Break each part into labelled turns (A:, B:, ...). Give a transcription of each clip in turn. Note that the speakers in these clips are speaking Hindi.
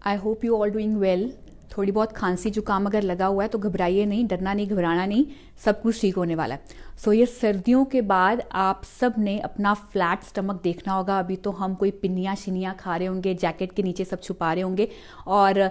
A: I hope you all doing well. थोड़ी बहुत खांसी जुकाम अगर लगा हुआ है तो घबराइए नहीं, डरना नहीं, घबराना नहीं, सब कुछ ठीक होने वाला है। सो ये सर्दियों के बाद आप सब ने अपना फ्लैट स्टमक देखना होगा। अभी तो हम कोई पिन्नियाँ शिनियाँ खा रहे होंगे, जैकेट के नीचे सब छुपा रहे होंगे, और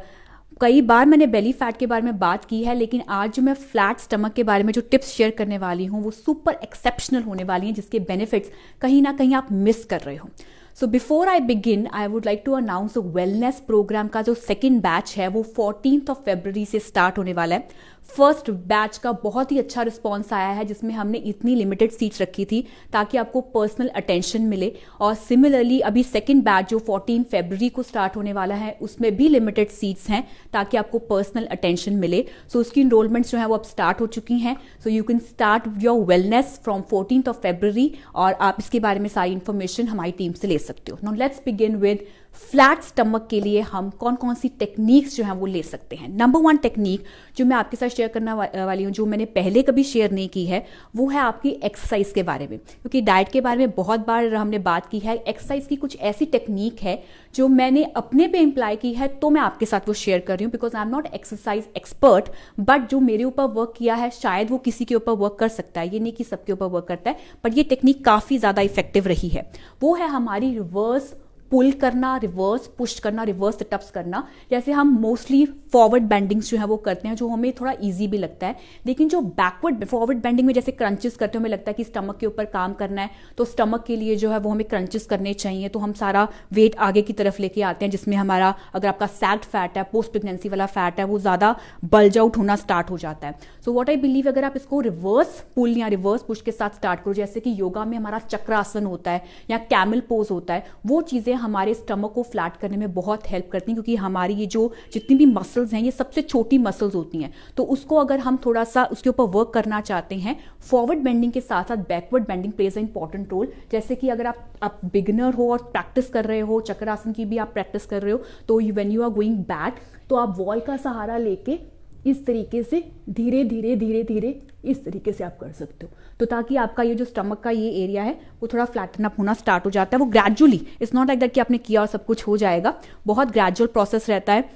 A: कई बार मैंने बेली फैट के बारे में बात की है, लेकिन आज जो मैं फ्लैट स्टमक के बारे में जो टिप्स शेयर करने वाली हूँ वो सुपर एक्सेप्शनल होने वाली हैं, जिसके बेनिफिट्स कहीं ना कहीं आप मिस कर रहे हो। So before I begin I would like to announce wellness program का जो सेकेंड बैच है वो 14 फरवरी से स्टार्ट होने वाला है। फर्स्ट बैच का बहुत ही अच्छा रिस्पॉन्स आया है, जिसमें हमने इतनी लिमिटेड सीट्स रखी थी ताकि आपको पर्सनल अटेंशन मिले। और सिमिलरली अभी सेकेंड बैच जो 14 फरवरी को स्टार्ट होने वाला है उसमें भी लिमिटेड सीट्स हैं ताकि आपको पर्सनल अटेंशन मिले। सो उसकी इनरोलमेंट्स जो है वो अब स्टार्ट हो चुकी हैं। So you can start your wellness from 14 फरवरी, और आप इसके बारे में सारी इन्फॉर्मेशन हमारी टीम से ले सकते हो। Now let's begin with flat stomach के लिए हम कौन कौन सी टेक्निक्स जो हैं वो ले सकते हैं। नंबर 1 टेक्निक जो मैं आपके साथ शेयर करने वाली हूँ, जो मैंने पहले कभी शेयर नहीं की है, वो है आपकी एक्सरसाइज के बारे में। क्योंकि डाइट के बारे में बहुत बार हमने बात की है, एक्सरसाइज की कुछ ऐसी टेक्निक है जो मैंने अपने पे इम्प्लाई की है, तो मैं आपके साथ वो शेयर कर रही हूँ। Because I am not exercise expert, but जो मेरे ऊपर वर्क किया है शायद वो किसी के ऊपर वर्क कर सकता है। ये नहीं कि सबके ऊपर वर्क करता है, बट ये टेक्निक काफी ज्यादा इफेक्टिव रही है। वो है हमारी रिवर्स पुल करना, रिवर्स पुश करना, रिवर्स सिटअप्स करना। जैसे हम मोस्टली फॉरवर्ड बेंडिंग्स जो है वो करते हैं, जो हमें थोड़ा इजी भी लगता है, लेकिन जो बैकवर्ड फॉरवर्ड बेंडिंग में जैसे क्रंचेस करते हैं, हमें लगता है कि स्टमक के ऊपर काम करना है, तो स्टमक के लिए जो है वो हमें क्रंचेस करने चाहिए। तो हम सारा वेट आगे की तरफ लेके आते हैं, जिसमें हमारा अगर आपका सैग्ड फैट है, पोस्ट प्रेगनेंसी वाला फैट है, वो ज्यादा बल्ज आउट होना स्टार्ट हो जाता है। सो व्हाट आई बिलीव, अगर आप इसको रिवर्स पुल या रिवर्स पुश के साथ स्टार्ट करो, जैसे कि योगा में हमारा चक्रासन होता है या कैमल पोज होता है, वो चीजें हमारे स्टमक को फ्लैट करने में बहुत हेल्प करती हैं। क्योंकि हमारी ये जो जितनी भी मसल्स हैं ये सबसे छोटी मसल्स होती हैं, तो उसको अगर हम थोड़ा सा उसके ऊपर वर्क करना चाहते हैं, फॉरवर्ड बेंडिंग के साथ साथ backward bending plays a important role. जैसे कि अगर आप बिगिनर हो और प्रैक्टिस कर रहे हो, चक्रासन की भी आप प्रैक्टिस कर रहे हो, तो when you are going back, तो आप वॉल का सहारा लेके इस तरीके से धीरे धीरे धीरे धीरे इस तरीके से आप कर सकते हो, तो ताकि आपका ये जो स्टमक का ये एरिया है वो थोड़ा फ्लैटन अप होना स्टार्ट हो जाता है। वो gradually, it's not like that कि आपने किया और सब कुछ हो जाएगा, बहुत ग्रेजुअल प्रोसेस रहता है।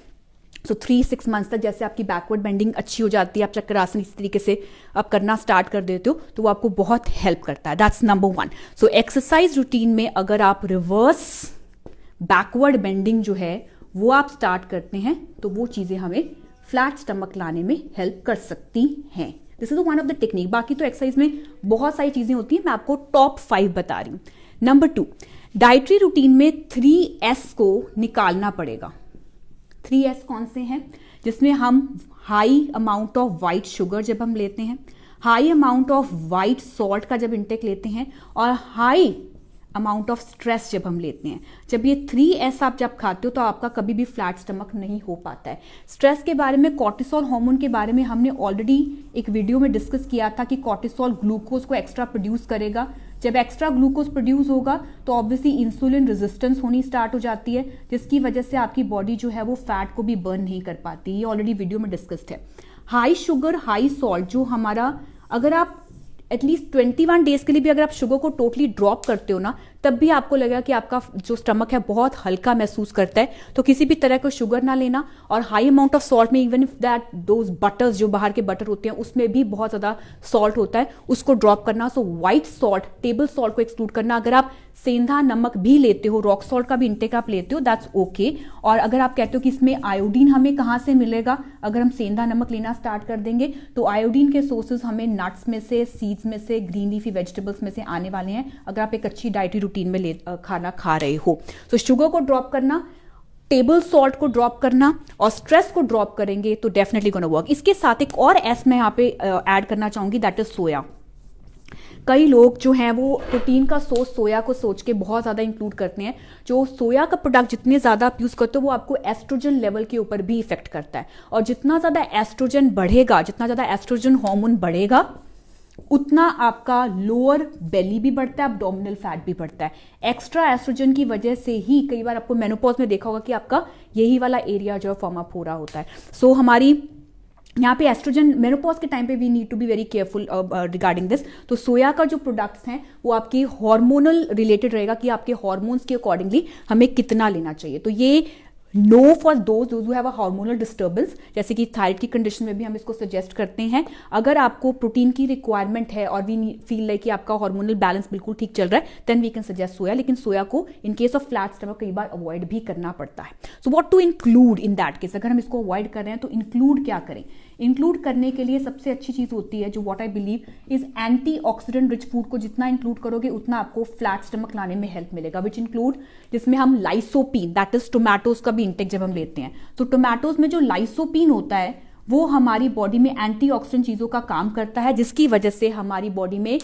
A: सो 3-6 मंथ्स तक जैसे आपकी बैकवर्ड बेंडिंग अच्छी हो जाती है, आप चक्रासन इस तरीके से आप करना स्टार्ट कर देते हो, तो वो आपको बहुत हेल्प करता है। That's number 1। So exercise routine में अगर आप रिवर्स बैकवर्ड बेंडिंग जो है वो आप स्टार्ट करते हैं, तो वो चीजें हमें फ्लैट स्टमक लाने में हेल्प कर सकती हैं। This is one of the technique. बाकी तो एक्सरसाइज में बहुत सारी चीजें होती हैं, मैं आपको टॉप 5 बता रही हूं। नंबर 2, डाइटरी रूटीन में 3S को निकालना पड़ेगा। 3S कौन से हैं? जिसमें हम high amount of white sugar जब हम लेते हैं, high amount of white salt का जब इंटेक लेते हैं, और हाई अमाउंट ऑफ स्ट्रेस जब हम लेते हैं। जब ये 3S आप जब खाते हो तो आपका कभी भी फ्लैट स्टमक नहीं हो पाता है। स्ट्रेस के बारे में, कॉर्टिसोल हार्मोन के बारे में हमने ऑलरेडी एक वीडियो में डिस्कस किया था कि कॉर्टिसोल ग्लूकोज को एक्स्ट्रा प्रोड्यूस करेगा। जब एक्स्ट्रा ग्लूकोज प्रोड्यूस होगा तो ऑब्वियसली इंसुलिन रेजिस्टेंस होनी स्टार्ट हो जाती है, जिसकी वजह से आपकी बॉडी जो है वो फैट को भी बर्न नहीं कर पाती। ये ऑलरेडी वीडियो में डिस्कस्ड है। हाई शुगर हाई सॉल्ट जो हमारा, अगर आप एटलीस्ट 21 डेज के लिए भी अगर आप शुगर को टोटली ड्रॉप करते हो ना, तब भी आपको लगेगा कि आपका जो स्टमक है बहुत हल्का महसूस करता है। तो किसी भी तरह का शुगर ना लेना। और हाई अमाउंट ऑफ सॉल्ट में, even if that those buttress जो बाहर के बटर होते हैं उसमें भी बहुत ज्यादा सॉल्ट होता है, उसको ड्रॉप करना। सो व्हाइट सॉल्ट, टेबल सॉल्ट को एक्सक्लूड करना। अगर आप सेंधा नमक भी लेते हो, रॉक सॉल्ट का भी इंटेक आप लेते हो, दैट्स ओके। और अगर आप कहते हो कि इसमें आयोडीन हमें कहाँ से मिलेगा, अगर हम सेंधा नमक लेना स्टार्ट कर देंगे तो आयोडीन के सोर्सेज हमें नट्स में से, सीड्स में से, ग्रीन लीफी वेजिटेबल्स में से आने वाले हैं, अगर आप एक अच्छी डाइटरी रूटीन में खाना खा रहे हो। तो शुगर को ड्रॉप करना, टेबल सॉल्ट को ड्रॉप करना, और स्ट्रेस को ड्रॉप करेंगे तो डेफिनेटली गोना वर्क। इसके साथ एक और एस मैं यहाँ पे ऐड करना चाहूंगी, दैट इज सोया। कई लोग जो हैं वो प्रोटीन का सोर्स सोया को सोच के बहुत ज्यादा इंक्लूड करते हैं। जो सोया का प्रोडक्ट जितने ज्यादा आप यूज करते हो वो आपको एस्ट्रोजन लेवल के ऊपर भी इफेक्ट करता है, और जितना ज्यादा एस्ट्रोजन बढ़ेगा, जितना ज्यादा एस्ट्रोजन हार्मोन बढ़ेगा, उतना आपका लोअर बेली भी बढ़ता है, एब्डोमिनल फैट भी बढ़ता है। एक्स्ट्रा एस्ट्रोजन की वजह से ही कई बार आपको मेनोपॉज में देखा होगा कि आपका यही वाला एरिया जो फॉर्म अप हो रहा होता है। सो हमारी यहाँ पे एस्ट्रोजन मेनोपॉज के टाइम पे we need to be very careful regarding this. तो सोया का जो प्रोडक्ट्स हैं वो आपकी हार्मोनल रिलेटेड रहेगा कि आपके हार्मोन्स के अकॉर्डिंगली हमें कितना लेना चाहिए। तो ये no for those who have a hormonal disturbance, जैसे कि थायराइड की कंडीशन में भी हम इसको सजेस्ट करते हैं। अगर आपको प्रोटीन की रिक्वायरमेंट है और वी फील लाइक कि आपका हार्मोनल बैलेंस बिल्कुल ठीक चल रहा है, then we can suggest soya. लेकिन सोया को in case of flat stomach कई बार अवॉइड भी करना पड़ता है। So what to include in that case, अगर हम इसको अवॉइड कर रहे हैं तो इंक्लूड क्या करें? इंक्लूड करने के लिए सबसे अच्छी चीज होती है जो what I believe is antioxidant rich food को जितना इंक्लूड करोगे उतना आपको फ्लैट स्टमक लाने में हेल्प मिलेगा, विच इंक्लूड जिसमें हम लाइसोपीन, दैट इज टोमेटोज का भी इंटेक जब हम लेते हैं तो टोमेटोज में जो लाइसोपीन होता है वो हमारी बॉडी में एंटीऑक्सीडेंट चीजों का काम करता है, जिसकी वजह से हमारी बॉडी में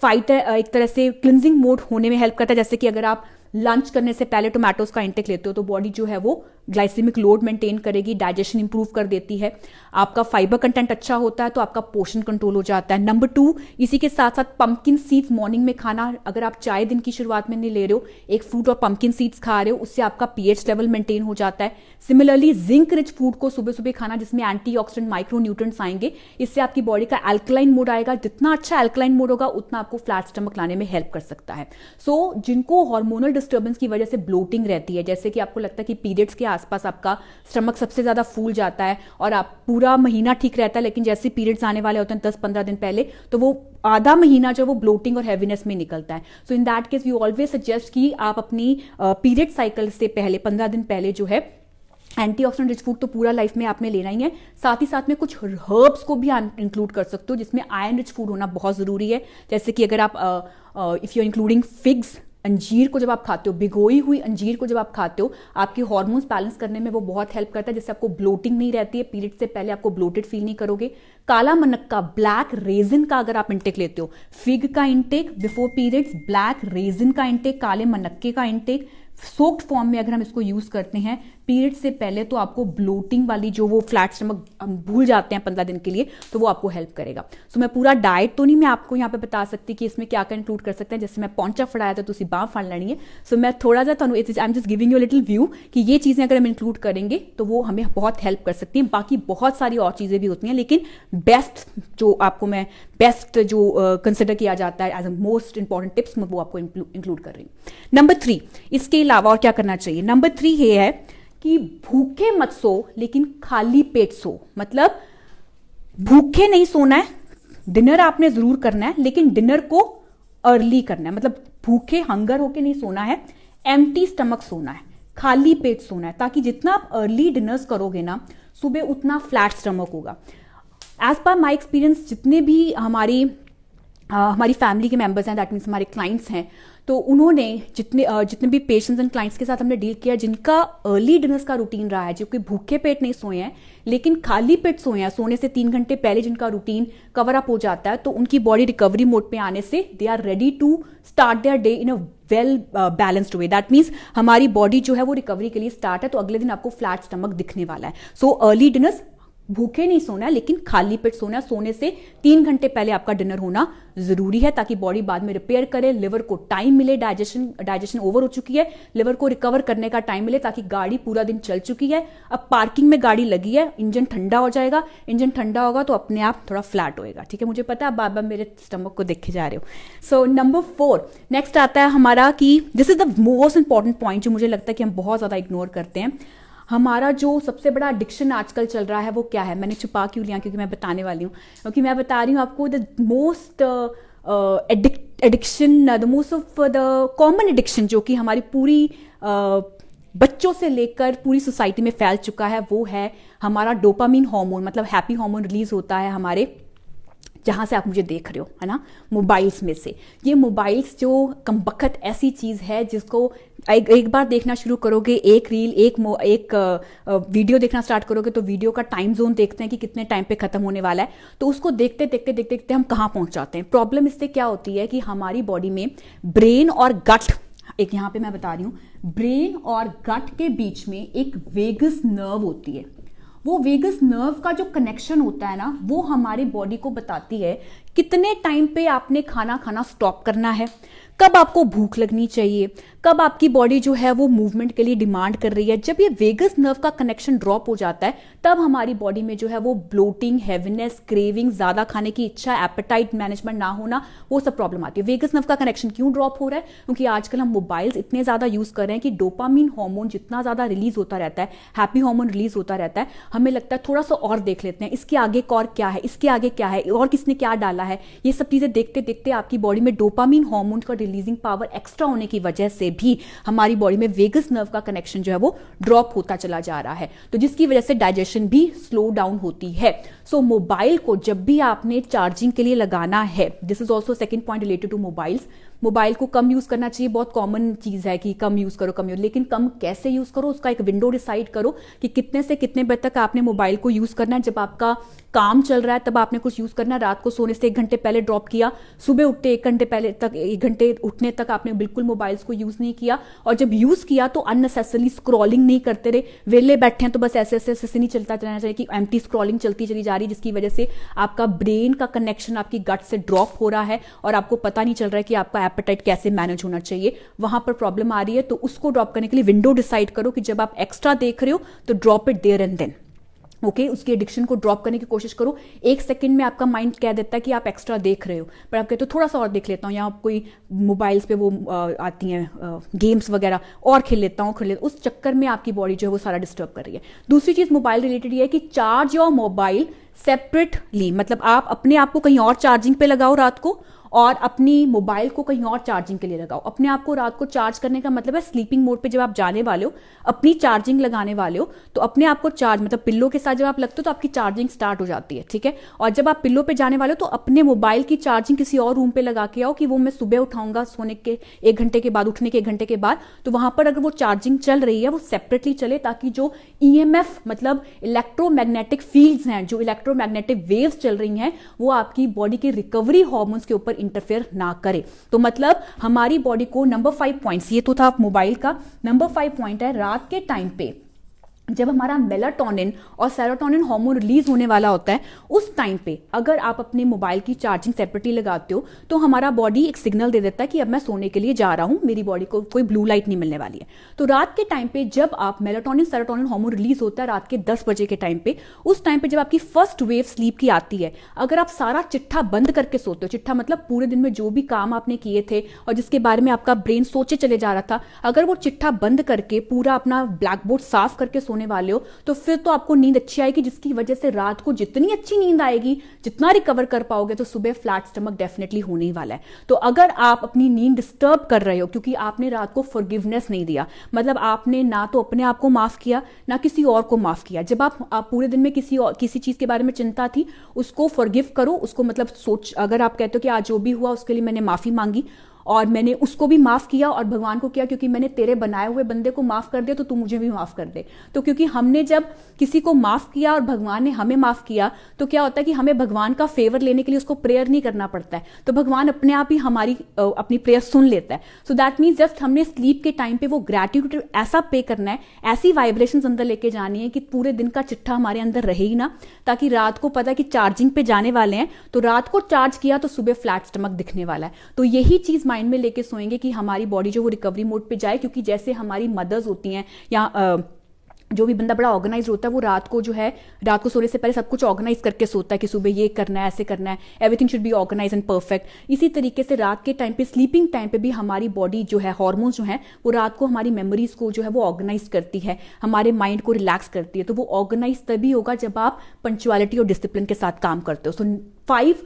A: फाइटर एक तरह से क्लिनजिंग मोड होने में हेल्प करता है। जैसे कि अगर आप लंच करने से पहले टोमेटोज का इंटेक लेते हो तो बॉडी जो है वो ग्लाइसेमिक लोड मेंटेन करेगी, डाइजेशन इंप्रूव कर देती है, आपका फाइबर कंटेंट अच्छा होता है तो आपका पोषण कंट्रोल हो जाता है। नंबर 2, इसी के साथ साथ पंपकिन सीड्स मॉर्निंग में खाना, अगर आप चाय दिन की शुरुआत में नहीं ले रहे हो, एक फ्रूट और पंपकिन सीड्स खा रहे हो, उससे आपका पीएच लेवल मेंटेन हो जाता है। सिमिलरली जिंक रिच फूड को सुबह सुबह खाना जिसमें एंटीऑक्सीडेंट माइक्रो न्यूट्रिएंट्स आएंगे, इससे आपकी बॉडी का एल्कलाइन मोड आएगा, जितना अच्छा एल्कलाइन मोड होगा उतना आपको फ्लैट स्टमक लाने में हेल्प कर सकता है। सो जिनको हार्मोनल डिस्टर्बेंस की वजह से ब्लोटिंग रहती है, जैसे कि आपको लगता है कि पीरियड्स के आसपास आपका स्टमक सबसे ज्यादा फूल जाता है और आप पूरा महीना ठीक रहता है, लेकिन जैसे पीरियड्स आने वाले होते हैं 10-15 दिन पहले तो वो आधा महीना जो वो ब्लोटिंग और हैवीनेस में निकलता है। So in that case we always suggest कि आप अपनी पीरियड साइकिल से पहले 15 दिन पहले जो है एंटीऑक्सीडेंट रिच फूड तो पूरा लाइफ में आपने लेना ही है, साथ ही साथ में कुछ हर्ब्स को भी इंक्लूड कर सकते हो जिसमें आयरन रिच फूड होना बहुत जरूरी है। जैसे कि अगर आप if you are including figs, अंजीर को जब आप खाते हो, भिगोई हुई अंजीर को जब आप खाते हो, आपके हार्मोन्स बैलेंस करने में वो बहुत हेल्प करता है, जिससे आपको ब्लोटिंग नहीं रहती है, पीरियड से पहले आपको ब्लोटेड फील नहीं करोगे। काला मनक्का, ब्लैक रेजिन का अगर आप इंटेक लेते हो, फिग का intake before periods, black resin का इंटेक, काले मनक्के का इंटेक सोक्ड फॉर्म में अगर हम इसको यूज करते हैं पीरियड से पहले, तो आपको ब्लोटिंग वाली जो वो फ्लैट स्टमक हम भूल जाते हैं 15 दिन के लिए, तो वो आपको हेल्प करेगा। सो मैं पूरा डाइट तो नहीं मैं आपको यहाँ पे बता सकती कि इसमें क्या क्या इंक्लूड कर सकते हैं, जैसे मैं पौंचा फड़ाया था तो उसी बाँ फाड़ लेनी है। सो मैं थोड़ा सा I am just giving you little view कि ये चीजें अगर हम इंक्लूड करेंगे तो वो हमें बहुत हेल्प कर सकती हैं। बाकी बहुत सारी और चीजें भी होती हैं, लेकिन बेस्ट जो आपको मैं बेस्ट जो कंसिडर किया जाता है as a most important tips मैं वो आपको इंक्लूड कर रही हूँ। नंबर 3, इसके अलावा और क्या करना चाहिए? नंबर 3 ये है कि भूखे मत सो लेकिन खाली पेट सो। मतलब भूखे नहीं सोना है, डिनर आपने जरूर करना है लेकिन डिनर को अर्ली करना है। मतलब भूखे हंगर होके नहीं सोना है, एम्प्टी स्टमक सोना है, खाली पेट सोना है, ताकि जितना आप अर्ली डिनर्स करोगे ना सुबह उतना फ्लैट स्टमक होगा। एज पर माई एक्सपीरियंस, जितने भी हमारी फैमिली के मेंबर्स हैं, दैट मीन्स हमारे क्लाइंट्स हैं, तो उन्होंने जितने भी पेशेंट्स एंड क्लाइंट्स के साथ हमने डील किया जिनका अर्ली डिनर्स का रूटीन रहा है, जो कि भूखे पेट नहीं सोए हैं लेकिन खाली पेट सोए हैं, सोने से 3 घंटे पहले जिनका रूटीन कवर अप हो जाता है, तो उनकी बॉडी रिकवरी मोड पे आने से they are ready to start their day in a well balanced way. That means हमारी बॉडी जो है वो रिकवरी के लिए स्टार्ट है, तो अगले दिन आपको फ्लैट स्टमक दिखने वाला है। सो अर्ली डिनर्स, भूखे नहीं सोना है लेकिन खाली पेट सोना है, सोने से 3 घंटे पहले आपका डिनर होना जरूरी है ताकि बॉडी बाद में रिपेयर करे, लिवर को टाइम मिले, डाइजेशन ओवर हो चुकी है, लिवर को रिकवर करने का टाइम मिले, ताकि गाड़ी पूरा दिन चल चुकी है, अब पार्किंग में गाड़ी लगी है, इंजन ठंडा हो जाएगा, इंजन ठंडा होगा तो अपने आप थोड़ा फ्लैट होएगा। ठीक है, मुझे पता है बार बार मेरे स्टमक को देखे जा रहे हो। सो नंबर 4 नेक्स्ट आता है हमारा कि this is the most important point जो मुझे लगता है कि हम बहुत ज्यादा इग्नोर करते हैं। हमारा जो सबसे बड़ा एडिक्शन आजकल चल रहा है वो क्या है? मैंने छुपा क्यों लिया, क्योंकि मैं बताने वाली हूँ, क्योंकि मैं बता रही हूँ आपको the most addiction, the most of the common addiction जो कि हमारी पूरी बच्चों से लेकर पूरी सोसाइटी में फैल चुका है, वो है हमारा डोपामिन हार्मोन। मतलब हैप्पी हार्मोन रिलीज होता है हमारे, जहां से आप मुझे देख रहे हो, है ना, मोबाइल्स में से। ये मोबाइल्स जो कमबख्त ऐसी चीज है जिसको एक बार देखना शुरू करोगे, एक रील एक वीडियो देखना स्टार्ट करोगे तो वीडियो का टाइम जोन देखते हैं कि कितने टाइम पे खत्म होने वाला है, तो उसको देखते देखते देखते देखते हम कहाँ पहुंच जाते हैं। प्रॉब्लम इससे क्या होती है कि हमारी बॉडी में ब्रेन और गट, एक यहाँ पे मैं बता रही हूँ, ब्रेन और गट के बीच में एक वेगस नर्व होती है। वो वेगस नर्व का जो कनेक्शन होता है ना, वो हमारी बॉडी को बताती है कितने टाइम पे आपने खाना खाना स्टॉप करना है, कब आपको भूख लगनी चाहिए, कब आपकी बॉडी जो है वो मूवमेंट के लिए डिमांड कर रही है। जब ये वेगस नर्व का कनेक्शन ड्रॉप हो जाता है तब हमारी बॉडी में जो है वो ब्लोटिंग, हैवीनेस, क्रेविंग, ज्यादा खाने की इच्छा, एपेटाइट मैनेजमेंट ना होना, वो सब प्रॉब्लम आती है। वेगस नर्व का कनेक्शन क्यों ड्रॉप हो रहा है? क्योंकि आजकल हम मोबाइल्स इतने ज्यादा यूज कर रहे हैं कि डोपामिन हार्मोन जितना ज्यादा रिलीज होता रहता है, हैप्पी हार्मोन रिलीज होता रहता है, हमें लगता है थोड़ा सा और देख लेते हैं, इसके आगे और क्या है, इसके आगे क्या है, और किसने क्या डाला है। ये सब चीजें देखते देखते आपकी बॉडी में डोपामिन हार्मोन का रिलीजिंग पावर एक्स्ट्रा होने की वजह से भी हमारी बॉडी में वेगस नर्व का कनेक्शन जो है वो ड्रॉप होता चला जा रहा है, तो जिसकी वजह से डाइजेशन भी स्लो डाउन होती है। सो मोबाइल को जब भी आपने चार्जिंग के लिए लगाना है, this is also second point related to mobiles, mobile को कम यूज करना चाहिए। बहुत कॉमन चीज है कि कम यूज करो, कम यूज, लेकिन कम कैसे यूज करो उसका एक विंडो डिसाइड करो कि कितने से कितने बजे तक आपने मोबाइल को यूज करना है। जब आपका काम चल रहा है तब आपने कुछ यूज करना है, रात को सोने से 1 घंटे पहले ड्रॉप किया, सुबह उठते 1 घंटे पहले तक, 1 घंटे उठने तक आपने बिल्कुल मोबाइल्स को यूज नहीं किया, और जब यूज किया तो अननेसेसरली स्क्रॉलिंग नहीं करते रहे, वेले बैठे हैं तो बस ऐसे नहीं चलता रहना चाहिए कि एम्प्टी स्क्रॉलिंग चलती चली जा रही, जिसकी वजह से आपका ब्रेन का कनेक्शन आपकी गट से ड्रॉप हो रहा है और आपको पता नहीं चल रहा है कि आपका एपेटाइट कैसे मैनेज होना चाहिए, वहां पर प्रॉब्लम आ रही है। तो उसको ड्रॉप करने के लिए विंडो डिसाइड करो कि जब आप एक्स्ट्रा देख रहे हो तो drop it there and then. Okay, उसकी एडिक्शन को ड्रॉप करने की कोशिश करो। 1 सेकंड में आपका माइंड कह देता है कि आप एक्स्ट्रा देख रहे हो, पर आप कहते हो थोड़ा सा और देख लेता हूँ, या कोई मोबाइल्स पे वो आती हैं गेम्स वगैरह और खेल लेता हूँ, उस चक्कर में आपकी बॉडी जो है वो सारा डिस्टर्ब कर रही है। दूसरी चीज मोबाइल रिलेटेड ये है कि चार्ज योर मोबाइल सेपरेटली, मतलब आप अपने आप को कहीं और चार्जिंग पे लगाओ रात को, और अपनी मोबाइल को कहीं और चार्जिंग के लिए लगाओ। अपने आप को रात को चार्ज करने का मतलब है स्लीपिंग मोड पे जब आप जाने वाले हो, अपनी चार्जिंग लगाने वाले हो, तो अपने आप को चार्ज, मतलब पिल्लो के साथ जब आप लगते हो तो आपकी चार्जिंग स्टार्ट हो जाती है, ठीक है। और जब आप पिल्लो पे जाने वाले हो तो अपने मोबाइल की चार्जिंग किसी और रूम पे लगा के आओ कि वो मैं सुबह उठाऊंगा सोने के 1 घंटे के बाद, उठने के 1 घंटे के बाद, तो वहां पर अगर वो चार्जिंग चल रही है वो सेपरेटली चले, ताकि जो ईएमएफ मतलब इलेक्ट्रोमैग्नेटिक फील्ड्स हैं, जो इलेक्ट्रोमैग्नेटिक वेव्स चल रही हैं, वो आपकी बॉडी के रिकवरी हार्मोन्स के ऊपर इंटरफेयर ना करे। तो मतलब हमारी बॉडी को नंबर 5 पॉइंट्स, ये तो था मोबाइल का। नंबर 5 पॉइंट है रात के टाइम पे जब हमारा मेलाटोनिन और सेरोटोनिन हार्मोन रिलीज होने वाला होता है, उस टाइम पे अगर आप अपने मोबाइल की चार्जिंग सेपरेटली लगाते हो तो हमारा बॉडी एक सिग्नल दे देता है कि अब मैं सोने के लिए जा रहा हूं, मेरी बॉडी को कोई ब्लू लाइट नहीं मिलने वाली है। तो रात के टाइम पे जब आप मेलाटोनिन सेरोटोनिन हार्मोन रिलीज होता है रात के 10 बजे के टाइम पे, उस टाइम पे जब आपकी फर्स्ट वेव स्लीप की आती है, अगर आप सारा चिट्ठा बंद करके सोते हो, चिट्ठा मतलब पूरे दिन में जो भी काम आपने किए थे और जिसके बारे में आपका ब्रेन सोचे चले जा रहा था, अगर वो चिट्ठा बंद करके पूरा अपना ब्लैक बोर्ड साफ करके सोने वाले हो, तो फिर तो आपको नींद अच्छी आएगी, जिसकी वजह से रात को जितनी अच्छी नींद आएगी, जितना रिकवर कर पाओगे, तो सुबह फ्लैट स्टमक डेफिनेटली होने ही वाला है। तो अगर आप अपनी नींद डिस्टर्ब कर रहे हो क्योंकि आपने रात को फॉरगिवनेस नहीं दिया, मतलब आपने ना तो अपने आप को माफ किया ना किसी और को माफ किया, जब आप पूरे दिन में किसी चीज के बारे में चिंता थी, उसको फॉरगिव करो, उसको मतलब सोच, अगर आप कहते हो कि आज जो भी हुआ उसके लिए मैंने माफी मांगी और मैंने उसको भी माफ किया और भगवान को किया, क्योंकि मैंने तेरे बनाए हुए बंदे को माफ कर दिया तो तू मुझे भी माफ कर दे। तो क्योंकि हमने जब किसी को माफ किया और भगवान ने हमें माफ किया, तो क्या होता है कि हमें भगवान का फेवर लेने के लिए उसको प्रेयर नहीं करना पड़ता है, तो भगवान अपने आप ही हमारी अपनी प्रेयर सुन लेता है। सो दैट मीन्स जस्ट हमने स्लीप के टाइम पे वो ग्रेटिट्यूड ऐसा पे करना है, ऐसी वाइब्रेशंस अंदर लेके जानी है कि पूरे दिन का चिट्ठा हमारे अंदर रहे ही ना, ताकि रात को पता है कि चार्जिंग पे जाने वाले हैं, तो रात को चार्ज किया तो सुबह फ्लैट स्टमक दिखने वाला है। तो यही चीज माइंड में लेके सोएंगे कि हमारी बॉडी जो वो रिकवरी मोड पे जाए, क्योंकि जैसे हमारी मदर्स होती हैं या जो भी बंदा बड़ा ऑर्गेनाइज होता है, वो रात को जो है, रात को सोने से पहले सब कुछ ऑर्गेनाइज करके सोता है कि सुबह ये करना है, ऐसे करना है, everything should be organize and perfect. इसी तरीके से रात के टाइम पे, स्लीपिंग टाइम पे भी हमारी बॉडी जो है, हार्मोन्स जो है, वो रात को हमारी मेमोरीज को जो है वो ऑर्गेनाइज करती है, हमारे माइंड को रिलैक्स करती है। तो वो ऑर्गेनाइज तभी होगा जब आप पंक्चुअलिटी और डिसिप्लिन के साथ काम करते हो। सो 5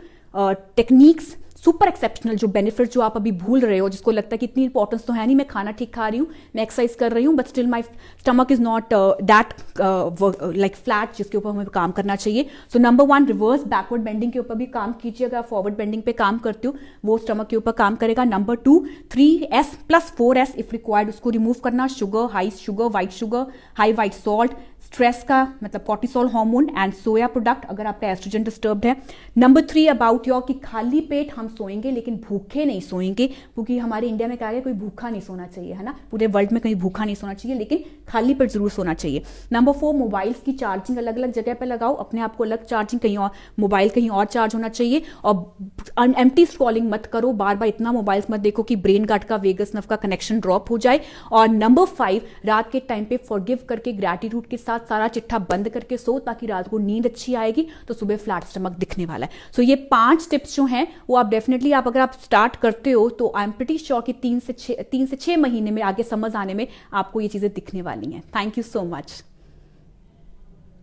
A: टेक्निक्स, सुपर एक्सेप्शनल जो बेनिफिट जो आप अभी भूल रहे हो, जिसको लगता है कि इतनी इंपॉर्टेंस तो है नहीं, मैं खाना ठीक खा रही हूँ, मैं एक्सरसाइज कर रही हूँ, but still my stomach is not that like flat, जिसके ऊपर हमें काम करना चाहिए। So number 1, reverse backward bending के ऊपर भी काम कीजिए। अगर आप फॉरवर्ड बेंडिंग पे काम करते हो, वो स्टमक के ऊपर काम करेगा। Number 2, 3S + 4S if required, उसको रिमूव करना। Sugar, high sugar, white sugar, high white salt, stress का मतलब cortisol hormone and soya product अगर आपका एस्ट्रोजन डिस्टर्ब्ड है। नंबर 3 अबाउट योर, कि खाली पेट हम सोएंगे लेकिन भूखे नहीं सोएंगे, क्योंकि हमारे इंडिया में कहा गया कोई भूखा नहीं सोना चाहिए, है ना, पूरे वर्ल्ड में कहीं भूखा नहीं सोना चाहिए, लेकिन खाली पेट जरूर सोना चाहिए। नंबर 4, मोबाइल्स की चार्जिंग अलग अलग जगह पर लगाओ, अपने आप को अलग चार्जिंग, कहीं और मोबाइल कहीं और चार्ज होना चाहिए। और एम्प्टी स्क्रॉलिंग मत करो, बार बार इतना मोबाइल्स मत देखो कि ब्रेन गार्ड का वेगस नर्व का कनेक्शन ड्रॉप हो जाए। और नंबर 5, रात के टाइम पे फॉरगिव करके ग्रैटिट्यूड के साथ सारा चिट्ठा बंद करके सो, ताकि रात को नींद अच्छी आएगी तो सुबह फ्लैट स्टमक दिखने वाला है। सो ये 5 टिप्स जो हैं वो आप डेफिनेटली अगर आप स्टार्ट करते हो तो आई एम प्रीटी श्योर कि 3 से 6 महीने में आगे समझ आने में आपको ये चीजें दिखने वाली हैं। Thank you so much.